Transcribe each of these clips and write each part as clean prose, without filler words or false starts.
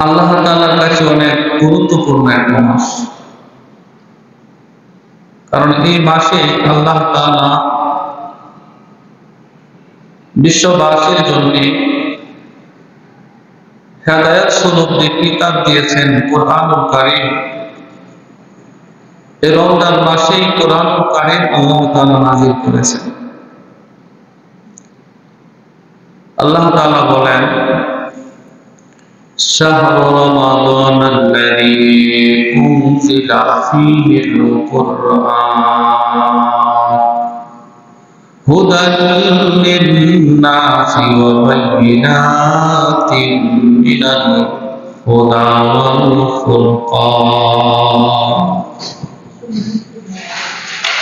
আল্লাহ তাআলার কাছে অনেক গুরুত্বপূর্ণ একটা মাস, কারণ এই মাসে আল্লাহ তাআলা বিশ্ববাসীর জন্য হেদায়েত স্বরূপ যে কিতাব দিয়েছেন কোরআনুল কারীম। এই রমজান মাসেই কোরআনুল কারীম আল্লাহ তাআলা নাযিল করেছেন। আল্লাহ তাআলা বলেন, শাহরু রমাদানাল্লাযী উনজিলা ফীহিল কুরআন হুদাল লিন-নাসি ওয়া বায়্যিনাতিন মিনাল হুদা ওয়াল ফুরকান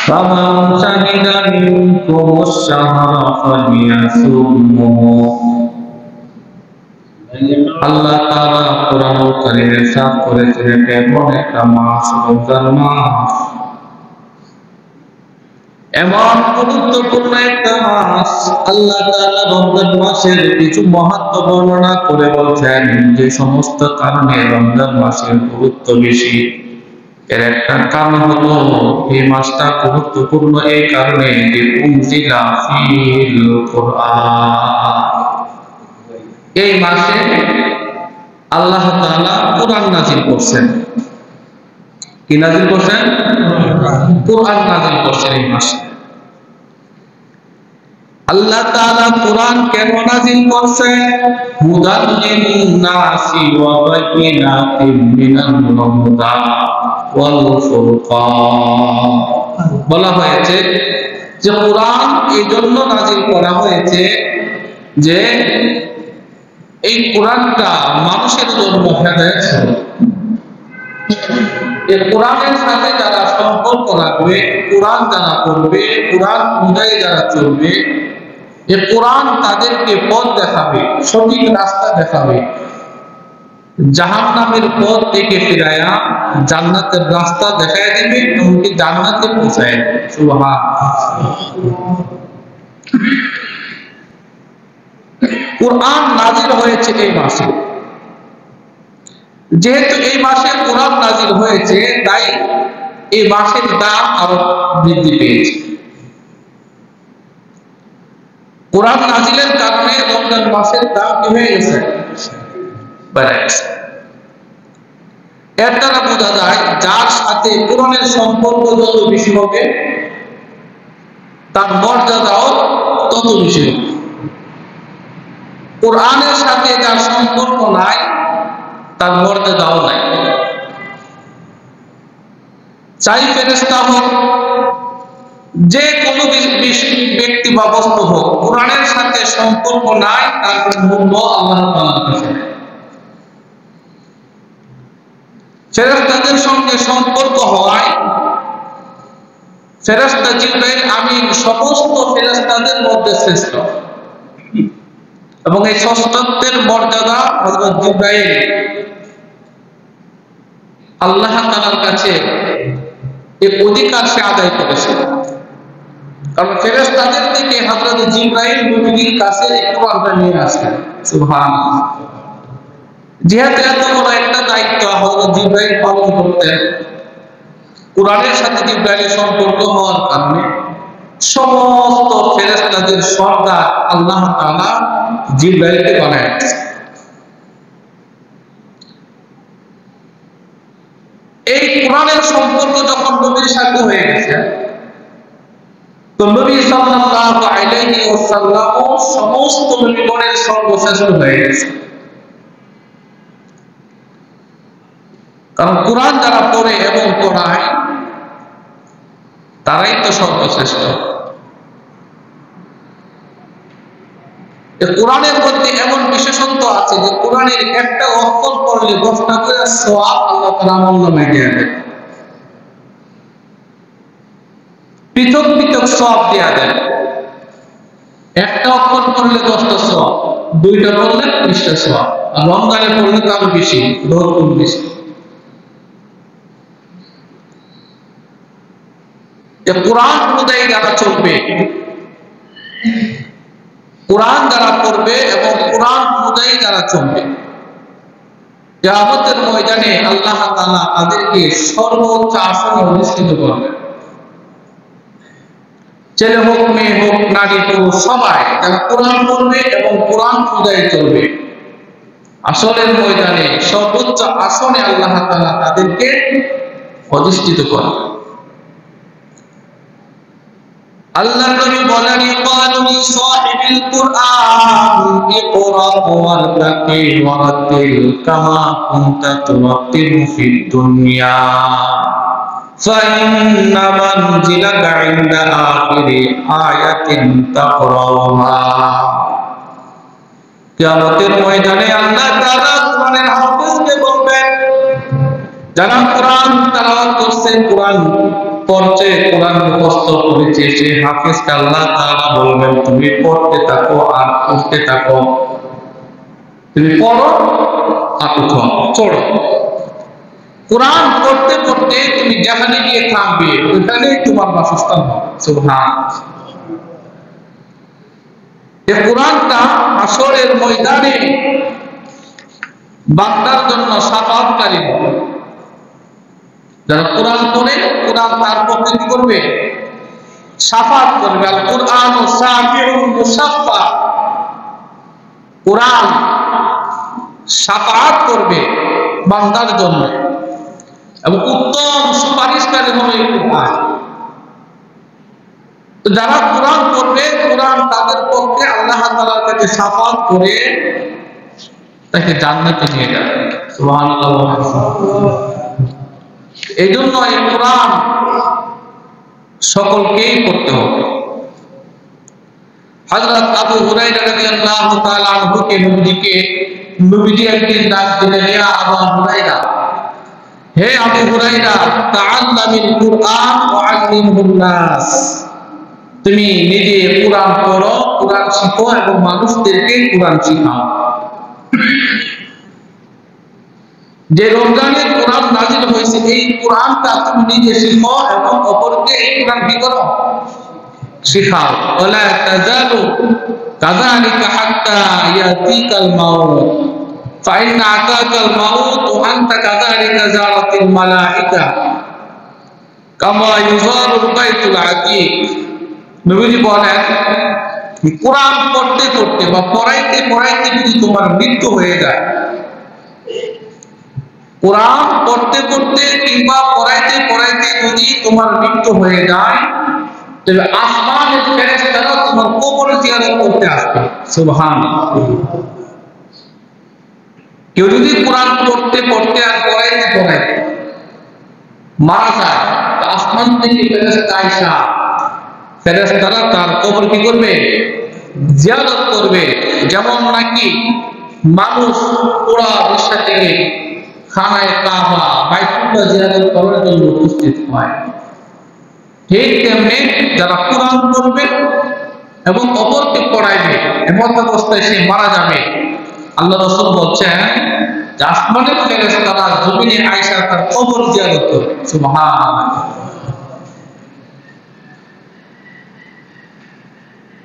ফামান শাহিদা মিনকুমুশ শাহরা ফালিয়াসুমহু। আল্লাহ তাআলা কোরআনুল কারীমে ইরশাদ করেছেন, এটা এমন একটা মাস, রমজান মাস এমন গুরুত্বপূর্ণ একটা মাস। আল্লাহ তাআলা রমজান মাসের কিছু মাহাত্ম্য বর্ণনা করে বলছেন যে সমস্ত কারণে রমজান মাসের গুরুত্ব বেশি। এর একটা কারণ হলো এই মাসটা গুরুত্বপূর্ণ এই কারণে যে উনজিলা ফীহিল কুরআন, এই মাসে আল্লাহ তাআলা কোরআন নাযিল করছেন। কি নাযিল করছেন? কোরআন নাযিল করছেন এই মাসে। আল্লাহ তাআলা কোরআন কেন নাযিল করছেন? হুদাল লিন-নাসি ওয়া বায়্যিনাতিন মিনাল হুদা ওয়াল ফুরকান। বলা হয়েছে যে কোরআন এই জন্য নাযিল করা হয়েছে যে এই কোরআনটা মানুষের জন্য হেদায়েত স্বরূপ। এই কোরআনের সাথে যারা সম্পর্ক রাখবে, কোরআন যারা পড়বে, কোরআন অনুযায়ী যারা চলবে, এই কোরআন তাদেরকে পথ দেখাবে, সঠিক রাস্তা দেখাবে, জাহান্নামের পথ থেকে ফিরায়া জান্নাতের রাস্তা দেখায় দিবে, এমনকি জান্নাতে পৌঁছায় দিবে। সুবহানাল্লাহ। কোরআন নাযিল হয়েছে এই মাসে। যেহেতু এই মাসে কোরআন নাযিল হয়েছে, তাই এই মাসের দাম আরো বৃদ্ধি পেয়েছে। কোরআন নাযিলের কারণে রমজান মাসের দাম কি হয়ে গেছে? বেড়ে গেছে। এর দ্বারা বোঝা যায় যার সাথে কোরআনের সম্পর্ক যত বেশি হবে তার মর্যাদাও তত বেশি হবে। কোরআনের সাথে যার সম্পর্ক নাই তার মর্যাদাও নাই। চাই ফেরেশতা হোক, যে কোনো ব্যক্তি বা বস্তু হোক, কোরআনের সাথে সম্পর্ক নাই তার মূল্য আল্লাহ তাআলার কাছে। ফেরেশতাদের সঙ্গে সম্পর্ক হয়, ফেরেশতা জিবরাইল আমিন সমস্ত ফেরেশতাদের মধ্যে শ্রেষ্ঠ, এবং এই শ্রেষ্ঠত্বের মর্যাদা হযরত জিবরাইল আল্লাহ তাআলার কাছে এই অধিকার সে আদায় করেছে। কারণ ফেরেশতাদের থেকে হযরত জিবরাইল নবীর কাছে কোরআনটা নিয়ে আসেন। সুবহানাল্লাহ। যেহেতু এত বড় একটা দায়িত্ব হযরত জিবরাইল পালন করতেন, কোরআনের সাথে জিবরাইলের সম্পর্ক হওয়ার কারণে সমস্ত ফেরেশতাদের সর্দার আল্লাহ তাআলা জিবরাইলকে বানাইছেন। এই কোরআনের সম্পর্ক যখন নবীর সাথে হয়ে গেছে, তো নবী সাল্লাল্লাহু আলাইহি ওয়াসাল্লাম সমস্ত নবীগণের সর্বশ্রেষ্ঠ হয়ে গেছে। কারণ কোরআন যারা পড়ে এবং পড়ায় তারাই তো সর্বশ্রেষ্ঠ। কোরআনের মধ্যে এমন বিশেষত্ব আছে যে কোরআনের একটা অক্ষর পড়লে 10টা করে সওয়াব আল্লাহ তাআলা আমলনামায় দিয়ে দেন। পৃথক পৃথক সওয়াব দেয়া দেন। একটা অক্ষর পড়লে 10টা সওয়াব, 2টা পড়লে 20টা সওয়াব, আর রমজানে পড়লে তো আরো বেশি, 10 গুণ বেশি। কোরআন অনুযায়ী যারা চলবে, কোরআন যারা পড়বে এবং কোরআন অনুযায়ী যারা চলবে, কিয়ামতের ময়দানে আল্লাহ তাআলা তাদেরকে সর্বোচ্চ আসনে অধিষ্ঠিত করবেন। ছেলে হোক, মেয়ে হোক, নারী পুরুষ সবাই যারা কোরআন পড়বে এবং কোরআন অনুযায়ী চলবে, আসলের ময়দানে সর্বোচ্চ আসনে আল্লাহ তাআলা তাদেরকে অধিষ্ঠিত করবেন। আল্লাহ নবী বলেন, ইকালু লিসাহিবিল কুরআন ইকরা ওয়ারতাকি ওয়ারাতিল কামা কুনতা তুরাতিলু ফিদ দুনিয়া ফাইন্না মানজিলাকা ইনদা আখিরি আয়াতিন তাকরাউহা। কিয়ামতের ময়দানে আল্লাহ তাআলা কোরআনের হাফেজকে বলবেন, যারা কোরআন তেলাওয়াত করছে, কোরআন পড়ছে, কোরআন মুখস্থ করেছে, সেই হাফেজকে আল্লাহ তাআলা বলবেন, তুমি পড়তে থাকো আর পড়তে থাকো, তুমি পড়ো আর উঠো, চড়ো। কোরআন পড়তে পড়তে তুমি যেখানে গিয়ে থাকবে ওইখানেই তোমার বাসস্থান হবে। সুবহানাল্লাহ। এই কোরআনটা হাসরের ময়দানে বান্দার জন্য শাফাআতকারী হবে। যারা কোরআন পড়ে, কোরআন তার পক্ষে কি করবে? শাফাআত করবে। আল কুরআন শাফিউন মুশাফফা, কোরআন শাফাআত করবে বান্দার জন্য এবং উত্তম সুপারিশকারী হবে কোরআন। তো যারা কোরআন পড়বে, কোরআন তাদের পক্ষে আল্লাহ তাআলার কাছে শাফাআত করে তাকে জান্নাতে নিয়ে যাবে। সুবহানাল্লাহ। এই জন্য এই কোরআন সকলকেই পড়তে হবে। হযরত আবু হুরায়রা রাদিয়াল্লাহু তাআলা আনহুকে নবীজি একদিন ডাক দিলেন, ইয়া আবু হুরায়রা, হে আবু হুরায়রা, তাআল্লামিল কুরআন ওয়া আল্লিমহুন নাস, তুমি নিজে কোরআন পড়ো, কোরআন শিখো এবং মানুষদেরকে কোরআন শেখাও। যে রমজানের কোরআন নাযিল হয়েছে, এই কোরআনটা তুমি নিজে শিখো এবং অপরকে এই কোরআন কি করো? শিখাও। ওয়ালা তাজালু কাযালিকা হাত্তা ইয়াতিকাল মাউত ফাইন্না আতাকাল মাউত ওয়া আনতা কাযালিকা জারাতিল মালায়েকা কামা ইউজারুল বাইতুল আতীক। নবীজি বলেন, কোরআন পড়তে পড়তে বা পড়াইতে পড়াইতে যদি তোমার মৃত্যু হয়ে যায়, কোরআন পড়তে পড়তে কিংবা পড়াইতে পড়াইতে যদি তোমার মৃত্যু হয়ে যায়, তবে আসমানের ফেরেশতারা তোমার কবর জিয়ারত করতে আসবে। সুবহানাল্লাহ। কেউ যদি কোরআন পড়তে পড়তে আর পড়াইতে পড়াইতে মারা যায়, আসমান থেকে ফেরেশতা আইসা ফেরেশতারা তার কবর কি করবে? জিয়ারত করবে। যেমন নাকি মানুষ পুরা বিশ্ব থেকে খানায় কাবা বাইতুল্লাহ জিয়ারত করার জন্য উপস্থিত হয়, ঠিক তেমনি যারা কোরআন পড়বে এবং অপরকে পড়াইবে, এমন অবস্থায় সে মারা যাবে, আল্লাহ রাসূল বলছেন যে আসমানের ফেরেশতারা জমিনে আয়েশা তার কবর জিয়ারত করবে। সুবহানাল্লাহ।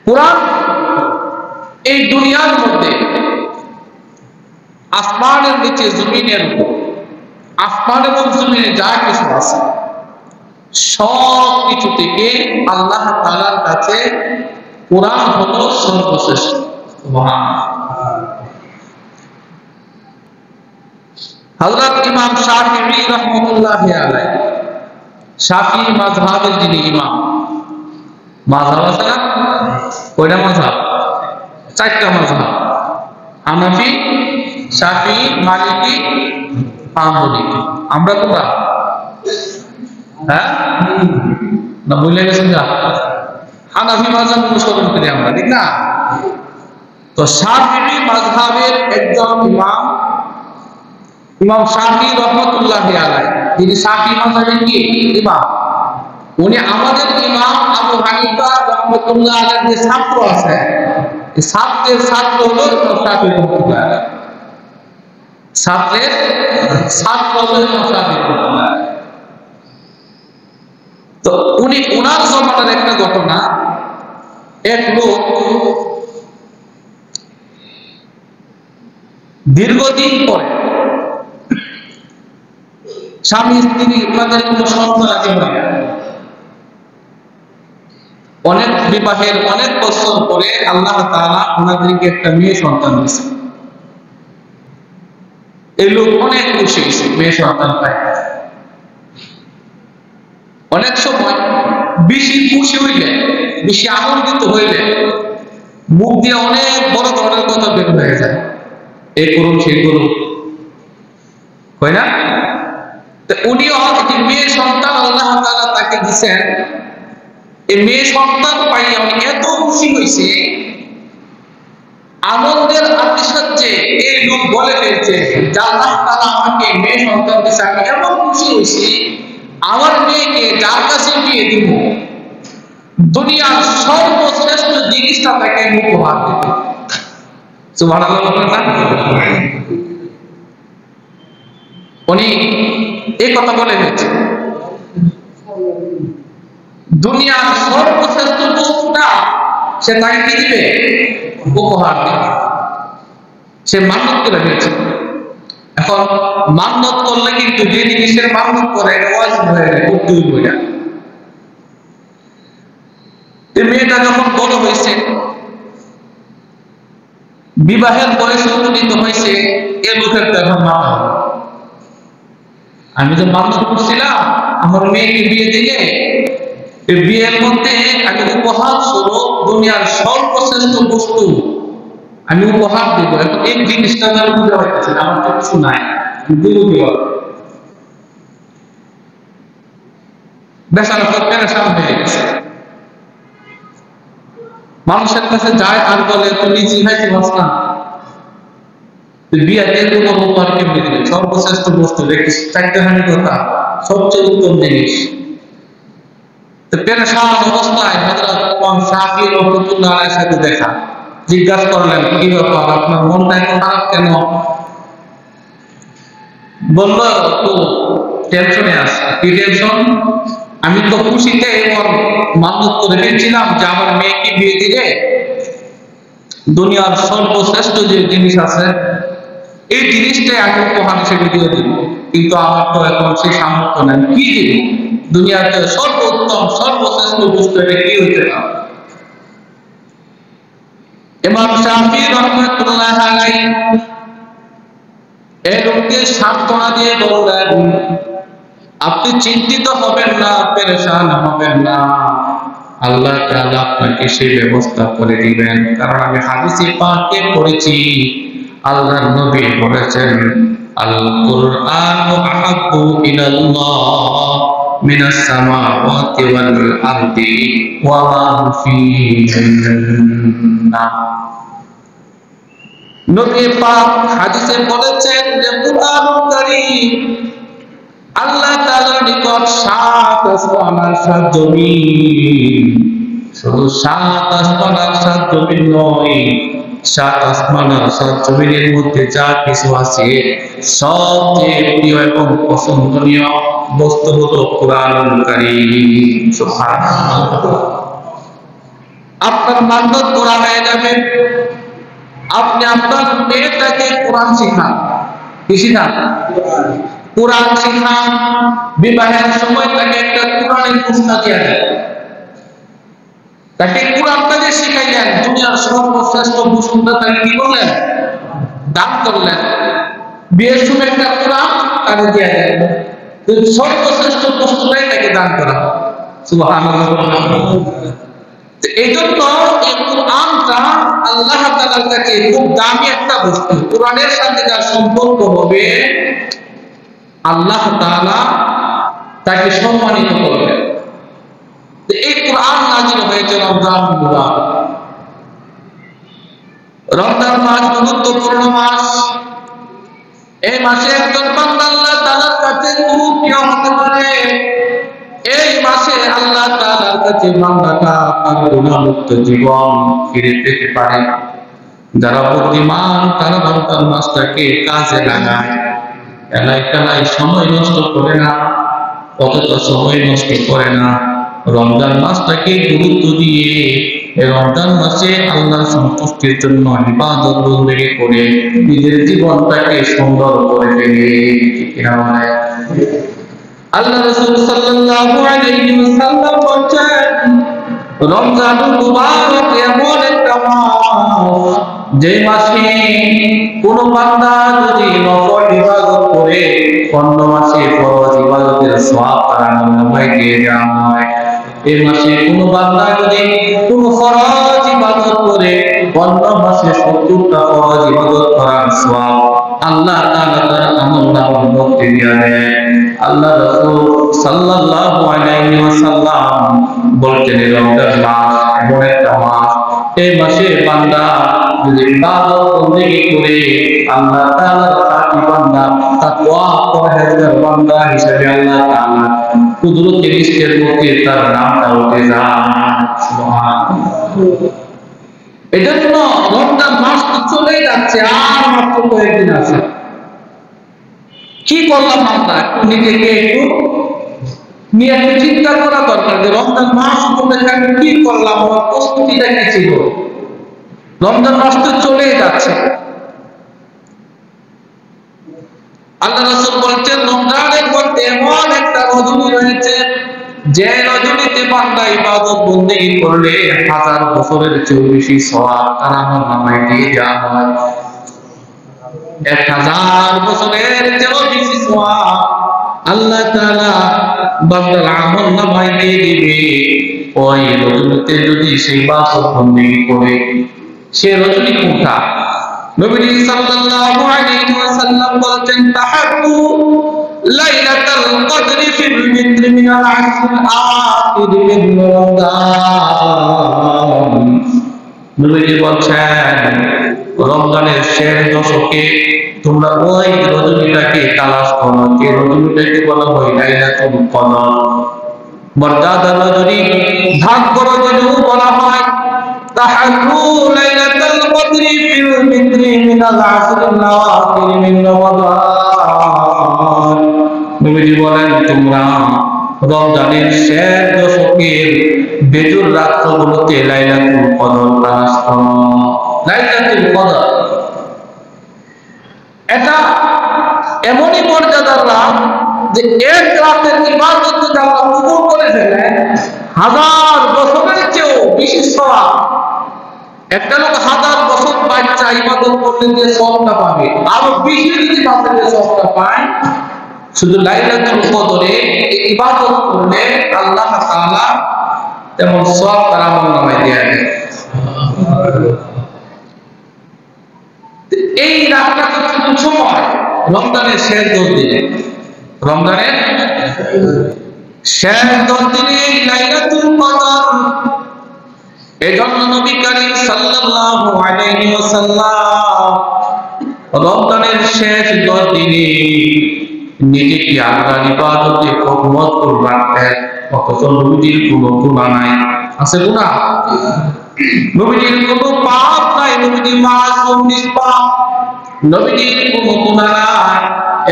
কোরআন এই দুনিয়ার মধ্যে, আসমানের নিচে, জমিনের উপর, আসমান এবং জমিনে যা কিছু আছে সব কিছু থেকে আল্লাহ তাআলার কাছে কোরআন হলো সর্বশ্রেষ্ঠ। সুবহানাল্লাহ। হযরত ইমাম শাফিঈ রাহমাতুল্লাহি আলাইহি, শাফিঈ মাযহাবের যিনি ইমাম, মাযহাব আছে না? কয়টা মাযহাব? চারটা মাযহাব, হানাফি, শাফিঈ, মালিকি, হাম্বলি। আমরা কোনটা? হ্যাঁ না বলে গেছেন যা? হানাফি মাযহাব অনুসরণ করি আমরা, ঠিক না? তো শাফিঈ মাযহাবের একজন ইমাম, ইমাম শাফিঈ রাহমাতুল্লাহি আলাইহি, যিনি শাফিঈ মাযহাবের কি ইমাম, উনি আমাদের ইমাম আবু হানিফা রাহমাতুল্লাহি আলাইহির যে ছাত্র আছে, এই ছাত্রের ছাত্র হলো ইমাম শাফিঈ রাহমাতুল্লাহি আলাইহি, ছাত্রের ছাত্র হলো ইমাম শাফিঈ রাহমাতুল্লাহি আলাইহি। তো উনি ওনার জমানার একটা ঘটনা, এক লোক দীর্ঘদিন পরে স্বামী স্ত্রী তাদের কোনো সন্তান আছে না, অনেক বিবাহের অনেক বছর পরে আল্লাহ তাআলা ওনাদেরকে একটা মেয়ে সন্তান দিয়েছে। এই লোক অনেক খুশি হয়েছে মেয়ে সন্তান পায়। অনেক সময় বেশি খুশি হইলে, বেশি আনন্দিত হইলে মুখ দিয়ে অনেক বড় ধরনের কথা বের হয়ে যায়, এই করুন সেই করুন, হয় না? উনিও একটি মেয়ে সন্তান আল্লাহ তাআলা তাকে দিয়েছেন। এই মেয়ে সন্তান পাইয়া উনি এত খুশি হয়েছে, আনন্দের আতিশয্যে এই লোক বলে ফেলছে যে আল্লাহ তাআলা আমাকে মেয়ে সন্তান দিয়েছে, আমি এমন খুশি হয়েছি, আমার মেয়েকে যার কাছে বিয়ে দিব দুনিয়ার সর্বশ্রেষ্ঠ জিনিসটা তাকে আমি উপহার দেব। সুবহানাল্লাহ। উনি এই কথা বলে ফেলছে, দুনিয়ার সর্বশ্রেষ্ঠ বস্তুটা সে তাকে কি দিবে? উপহার দিবে। সে মান্যত করে ফেলছে। এখন মান্যত করলে কিন্তু যে জিনিসের মান্যত করে ওয়াজিব হয়ে যায়, করতেই বইয়া। এই মেয়েটা যখন বড় হয়েছে, বিবাহের বয়সে উপনীত হয়েছে, এ লোকের তো এখন মাথা হলো, আমি তো মান্যত করছিলাম আমার মেয়েকে বিয়ে দিলে এই বিয়ের মধ্যে আমি উপহার স্বরূপ দুনিয়ার সর্বশ্রেষ্ঠ বস্তু আমি উপহার দিব। এখন এই জিনিসটা আমি বুঝতে পারতেছি না, আমার তো কিছু নাই, দিব কি বেচারা তো পেরেশান হয়ে গেছে। মানুষের কাছে যায় আর বলে তুই নিজেই খাইতে পারছ না, তুই বিয়াতে তোমার উপহার কেমনি দিলে? সর্বশ্রেষ্ঠ বস্তু দেখিস, চারটাখানি কথা, সবচেয়ে উত্তম জিনিস। পেরেশান অবস্থায় হযরত ইমাম শাফিঈ রাহমাতুল্লাহ আলাইহির সাথে দেখা, জিজ্ঞাসা করলেন কি ব্যাপার, আপনার মনটা এত খারাপ কেন? বলল তো টেনশনে আছে। কি টেনশন? আমি তো খুশিতে ওর মান্যত করে ফেলছিলাম যে আমার মেয়েকে বিয়ে দিলে দুনিয়ার সর্বশ্রেষ্ঠ যে জিনিস আছে এই জিনিসটাই আমি উপহার হিসেবে দিয়ে দিব, কিন্তু আমার তো এখন সেই সামর্থ্য নেই, কি দিব? দুনিয়াতে সর্বোত্তম সর্বশ্রেষ্ঠ বস্তু এটা কি হইতে পারে? ইমাম শাফিঈ রাহমাতুল্লাহ আলাইহি এই লোককে সান্ত্বনা দিয়ে বললেন, আপনি চিন্তিত হবেন না, পেরেশান হবেন না, আল্লাহ তাআলা আপনাকে সেই ব্যবস্থা করে দিবেন। কারণ আমি হাদিসে পাকে পড়েছি, আল্লাহর নবী বলেছেন আল কুরআনু আহাব্বু ইলাল্লাহ মিনাস সামাওয়াতি ওয়াল আরদি ওয়া মা ফীহিন্না। নবী পাক হাদিসে বলেছেন যে কুরআনুল কারীম আল্লাহ তাআলার নিকট 7 আসমান আর 7 জমিন, শুধু 7 আসমান আর 7 জমিন নয়, 7 আসমান আর 7 জমিনের মধ্যে যা কিছু আছে সবচেয়ে প্রিয় এবং পছন্দনীয় বস্তু হলো কুরআনুল কারীম। সুবহানাল্লাহ। আপনার মান্যত করা হয়ে যাবে, আপনি আপনার মেয়েটাকে কোরআন শিখান, কি শিখান? কোরআন শিখান। বিবাহের সময় তাকে একটা কোরআনের পুস্তক দিয়ে দেন, তাকে কোরআনটাকে শিখাইলেন, দুনিয়ার সর্বশ্রেষ্ঠ বস্তুটা তাকে কি করলেন? দান করলেন। বিয়ের সময় একটা কোরআন তাকে দিয়ে দেন, সর্বশ্রেষ্ঠ বস্তুটাই তাকে দান করা। সুবহানাল্লাহ। এই জন্য এই কোরআনটা আল্লাহ তাআলার কাছে খুব দামি একটা বস্তু। কোরআনের সাথে যার সম্পর্ক হবে আল্লাহ তাআলা তাকে সম্মানিত করবেন। এই কোরআন নাযিল হয়েছে রমজান মুবারক। রমজান মাস গুরুত্বপূর্ণ মাস। এই মাসে একজন বান্দা আল্লাহ তাআলার কাছে খুব প্রিয় হতে পারে। এই মাসে আল্লাহ তাআলার কাছে বান্দাটা তার গুনাহমুক্ত জীবন ফিরে পেতে পারে। যারা বুদ্ধিমান তারা রমজান মাসটাকে কাজে লাগায়, এলাই সময় নষ্ট করে না, অতটা সময় নষ্ট করে না, রমজান মাসটাকে গুরুত্ব দিয়ে রমজান মাসে আল্লাহর সন্তুষ্টির জন্য ইবাদত বন্দেগী করে নিজের জীবনটাকে সুন্দর করে ফেলে। ঠিক কিনা বলেন? আল্লাহ রাসূল সাল্লাল্লাহু আলাইহি ওয়াসাল্লাম বলেন রমজান মুবারক এমন একটা মাস যে মাসে কোন বান্দা যদি নফল ইবাদত করে অন্য মাসে ফরজ ইবাদতের সওয়াব তার আমলনামায় দিয়ে দেওয়া হয়। এই মাসে কোন বান্দা যদি কোন ফরজ ইবাদত করে অন্য মাসে 70টা ফরজ ইবাদত করার সওয়াব আল্লাহ তাআলা তার আমলনামায় মধ্যে দিয়ে দেন। আল্লাহ রাসূল সাল্লাল্লাহু আলাইহি ওয়াসাল্লাম বলতেন রমজান মাস এমন একটা মাস এই মাসে বান্দা যদি ইবাদত বন্দেগী করে আল্লাহ তাআলা তাকে বান্দা তাকওয়া পরহেজগার বান্দা হিসেবে আল্লাহ তাআলা কুদরতের লিস্টের মধ্যে তার নামটা উঠে যায়। সুবহানাল্লাহ। এজন্য রমজান মাস তো চলেই যাচ্ছে, আর মাত্র কয়েকদিন আছে। কি করলাম আমরা একটু নিজেকে একটু নিয়ে একটু চিন্তা করা দরকার যে রমজান মাস উপলক্ষে আমি কি করলাম, আমার প্রস্তুতিটা কি ছিল। রমজান মাস তো চলেই যাচ্ছে। আল্লাহ রাসূল বলছেন রমজানের মধ্যে এমন একটা রজনী রয়েছে যে রজনীতে বান্দা ইবাদত বন্দেগী করলে 1000 বছরের চেয়ে বেশি সওয়াব তার আমলনামায় দিয়ে দেওয়া হয়। 1000 বছরের চেয়ে বেশি সওয়াব আল্লাহ তাআলা বান্দার আমলনামায় দিয়ে দিবে। ওই রজনীতে যদি সেই ইবাদত বন্দেগী করে, সে রজনী কোনটা? নবী সাল্লাল্লাহু আলাইহি ওয়াসাল্লাম বলেন তাহাব্বু লাইলাতুল কদরি ফিল মিত্র মিনাল আশরিল আখির মিন রমাদান। নবী বলেন রমজানের শেষ দশকে তোমরা ওই রজনীটাকে তালাশ করো, যে রজনীটাকে বলা হয় লাইলাতুল কদর। মর্যাদা রজনী, ভাগ্য রজনী বলা হয়। তাহাব্বু লাইলাতুল কদরি ফিল মিত্র মিনাল আশরিল আখির মিন রমাদান। নবী বলেন তোমরা রমজানের শেষ দশকের বেজুর রাতগুলোতে লাইলাতুল কদর তালাশ করো। লাইলাতুল কদর এটা এমনই মর্যাদার রাত যে এক রাতের ইবাদত যদি আল্লাহ কবুল করে ফেলেন 1000 বছরের চেয়েও বেশি সওয়াব। একটা লোক 1000 বছর বাচ্চা ইবাদত করলে যে সওয়াবটা পাবে, আরো বেশি যদি বাঁচলে সওয়াবটা পায়। শুধু লাইলাতুল কদরে ইবাদত করলে আল্লাহ তাআলা তেমন সওয়াব তার আমলনামায় দিয়ে দেন। এই রাতটা কিন্তু সময় রমজানের শেষ 10 দিনে, রমজানের শেষ 10 দিনে লাইলাতুল কদর। এজন্য নবী করিম সাল্লাল্লাহু আলাইহি ওয়াসাল্লাম রমজানের শেষ 10 দিনে নিজেকে আল্লাহর ইবাদতে খুব মশগুল রাখতেন। অথচ নবীর কোনো গুনাহ নাই, আছে গুনাহ? নবীর কোনো পাপ নাই, নবী মাসুম নিষ্পাপ, নবীর কোনো গুনাহ নাই।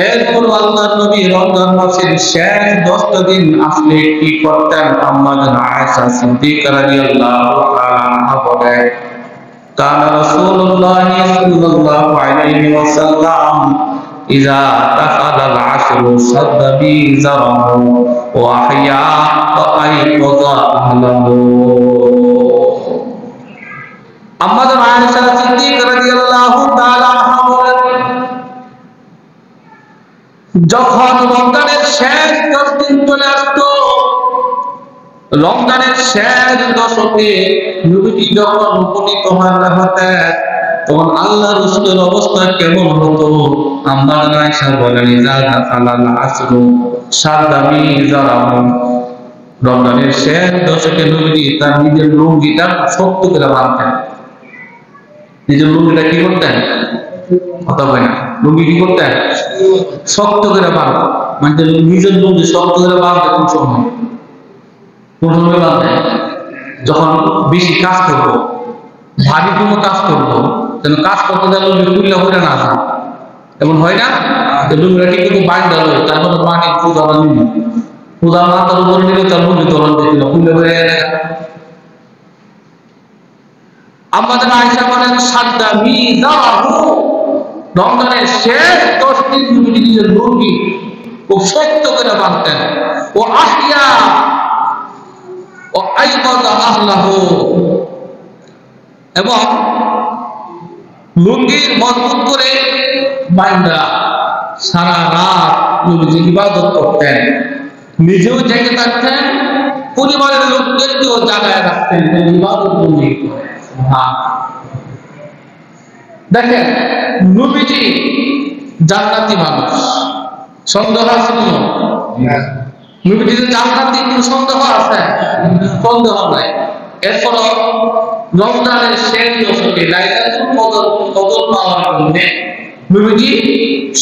এরপর আল্লাহর নবী রমজান মাসের শেষ 10 দিন আসলে কি করতেন? আম্মা জান আয়েশা সিদ্দিকা রাদিয়াল্লাহু তাআলা আনহা বলেন কানা রাসূলুল্লাহ সাল্লাল্লাহু আলাইহি ওয়াসাল্লাম ইযা দাখালাল আশরু সাদ্দা বিজারাহু ওয়া আহইয়া ওয়া আইকাযা আহলাহু। আম্মা জান আয়েশা সিদ্দিকা রাদিয়াল্লাহু তাআলা আনহা বলেন যখন রমজানের শেষ 10 দিন চলে আসতো, রমজানের শেষ দশকে নবীজি যখন উপনীত হতেন তখন আল্লাহ রাসূলের অবস্থা কেমন হতো? আম্মা জান আয়েশা বলেন ইযা দাখালাল আশরু সাদ্দা বিজারাহু। রমজানের শেষ দশকে নবীজি তার নিজের লুঙ্গিটা শক্ত করে বাঁধতেন। নিজের লুঙ্গিটা কি করতেন? কথা বলে না, লুঙ্গি কি করতেন? শক্ত করে বাঁধতেন। মানে নিজের লুঙ্গি শক্ত করে বাঁধতে কোন সময়? কোন সময় বাঁধতেন? যখন বেশি কাজ করবো, ভারী কোনো কাজ করবো, যেন কাজ করতে গেলে লুঙ্গি খুললে হয়ে না যায়, এমন হয় না? লুঙ্গিটা ঠিক করে বাইন দিল, তারপরে মাটি পূজা নিল, পূজা মাথার উপরে নিলে তার লুঙ্গি তরণ দিল, খুললে হয়ে গেলে। আমাদের আয়েশা বলেন সাদ্দা বিজারাহু, রমজানের শেষ 10 দিন নবী নিজের লুঙ্গি খুব শক্ত করে বাঁধতেন। ও আহিয়া ও আইবাদা আহলাহু, এবং লুঙ্গির মজবুত করে বান্দা সারা রাত নবীজি ইবাদত করতেন, নিজেও জেগে থাকতেন, পরিবারের লোকদেরকেও জাগায় রাখতেন ইবাদত করে। দেখেন নবীজি জান্নাতি মানুষ, সন্দেহ আছে কি? নবীজি যে জান্নাতি, কোন সন্দেহ আছে? সন্দেহ নাই। এরপর রমজানের শেষ দশকে লাইলাতুল কদর পাওয়ার জন্য নবীজি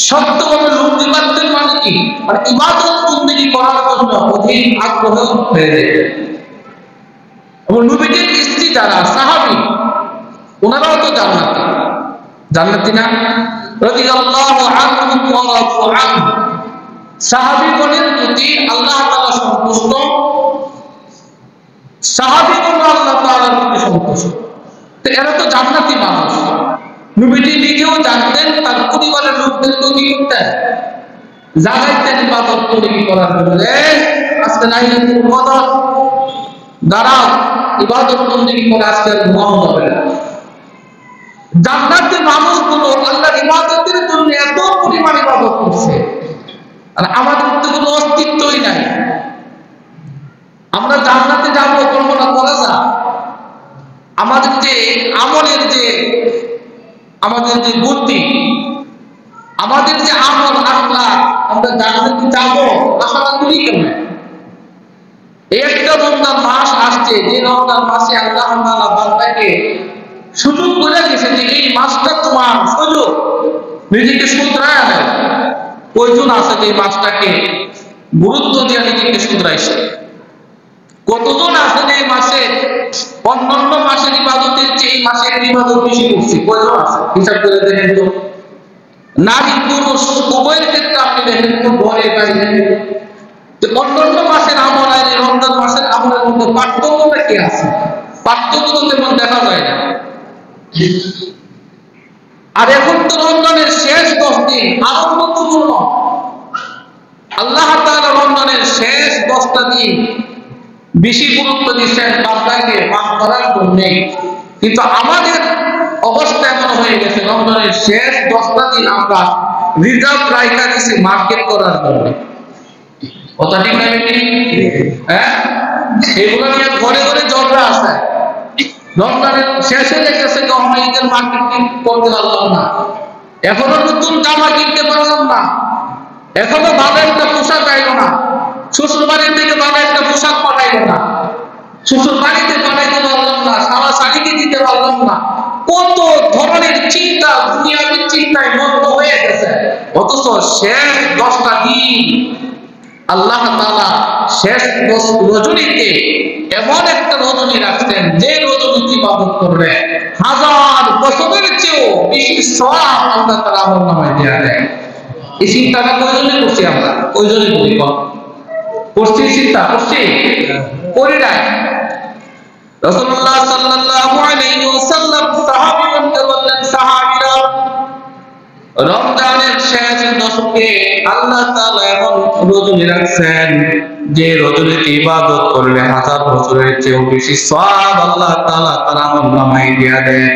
সত্যভাবে লুঙ্গি বাঁধতেন, মানে কি, মানে ইবাদত বন্দেগী করার জন্য অধিক আগ্রহ হয়ে যেতেন। এবং নবীজির স্ত্রী যারা সাহাবী, ওনারাও তো জান্নাতি, জান্নাতি না? রাদিয়াল্লাহু আনহুম ওয়া রাদু আনহু, সাহাবীগণের প্রতি আল্লাহ তাআলা সন্তুষ্ট, সাহাবীগণ আল্লাহ তাআলার প্রতি সন্তুষ্ট। তো এরা তো জান্নাতি মানুষ। নবীজি নিজেও জানতেন, তার পরিবারের লোকদেরকে কি করতেন? জাগাইতেন ইবাদত করার জন্য। আজকে লাইলাতুল কদর, দাঁড়াও ইবাদত করে, আজকে আর ঘুমানো যাবে না। জান্নাতি মানুষগুলো আল্লাহর ইবাদতের জন্য এত পরিমাণ ইবাদত করছে, আর আমাদের তো কোনো অস্তিত্বই নাই। আমরা জান্নাতে যাবো কল্পনা করা যায়? আমাদের যে আমলের যে আমাদের যে বুদ্ধি, আমাদের যে আমল আখলাক, আমরা জান্নাতে যাবো আশা করি কেমন? একটা রমজান মাস আসছে, যে রমজান মাসে আল্লাহ তাআলা বান্দাকে সুযোগ করে দিয়েছে যে এই মাসটা তোমার সুযোগ, নিজেকে শুধরায় নেয়। কয়জন আছে যে এই মাসটাকে গুরুত্ব দিয়ে নিজেকে শুধরাইছে? কতজন আছে যে এই মাসে অন্যান্য মাসের ইবাদতের চেয়ে এই মাসের ইবাদত বেশি করছে? কয়জন আছে? হিসাব করে দেখেন তো। নারী পুরুষ উভয়ের ক্ষেত্রে আপনি দেখেন তো, ঘরে বাইরে। অন্যান্য মাসের আমল আর রমজান মাসের আমলের মধ্যে পার্থক্যটা কি আছে? পার্থক্য তো তেমন দেখা যায় না। আর এখন তো রমজানের শেষ 10 দিন আরো গুরুত্বপূর্ণ। আল্লাহ তাআলা রমজানের শেষ 10টা দিন বেশি গুরুত্ব দিচ্ছেন বান্দাকে মাফ করার জন্য। কিন্তু আমাদের অবস্থা এমন হয়ে গেছে, রমজানের শেষ 10টা দিন আমরা রিজার্ভ রাইখা দিচ্ছি মার্কেট করার জন্য। কথা ঠিক না? হ্যাঁ, এগুলো নিয়ে ঘরে ঘরে ঝগড়া আছে। রমজানের শেষ হয়ে গেছে, ঈদের মার্কেটিং করতে পারলাম না, এখনো নতুন জামা কিনতে পারলাম না, এখনো ভালো একটা পোশাক আইলো না, শ্বশুর বাড়ির থেকে ভালো একটা পোশাক পাঠাইলো না, শ্বশুর বাড়িতে পাঠাইতে পারলাম না, সারা শাড়িকে দিতে পারলাম না। কত ধরনের চিন্তা, দুনিয়াবী চিন্তায় মগ্ন হয়ে গেছে। অথচ শেষ 10টা দিন আল্লাহ তাআলা শেষ রজনীতে এমন একটা রজনী রাখছেন, যে রজনীতে ইবাদত করলে 1000 বছরের চেয়েও বেশি সওয়াব আল্লাহ তাআলা আমলনামায় দেয়া দেয়। এই চিন্তাটা কয়জনে করছি আমরা? কয়জনে করি? করছি? চিন্তা করছি? করি না। রাসূলুল্লাহ সাল্লাল্লাহু আলাইহি ওয়াসাল্লাম সাহাবীগণকে বললেন, সাহাবীরা, রমজানের শেষ দশকে আল্লাহ তাআলা এমন রজনী রাখছেন, যে রজনীতে ইবাদত করলে 1000 বছরের চেয়েও বেশি সওয়াব আল্লাহ তাআলা তার আমলনামায় দেয়া দেয়।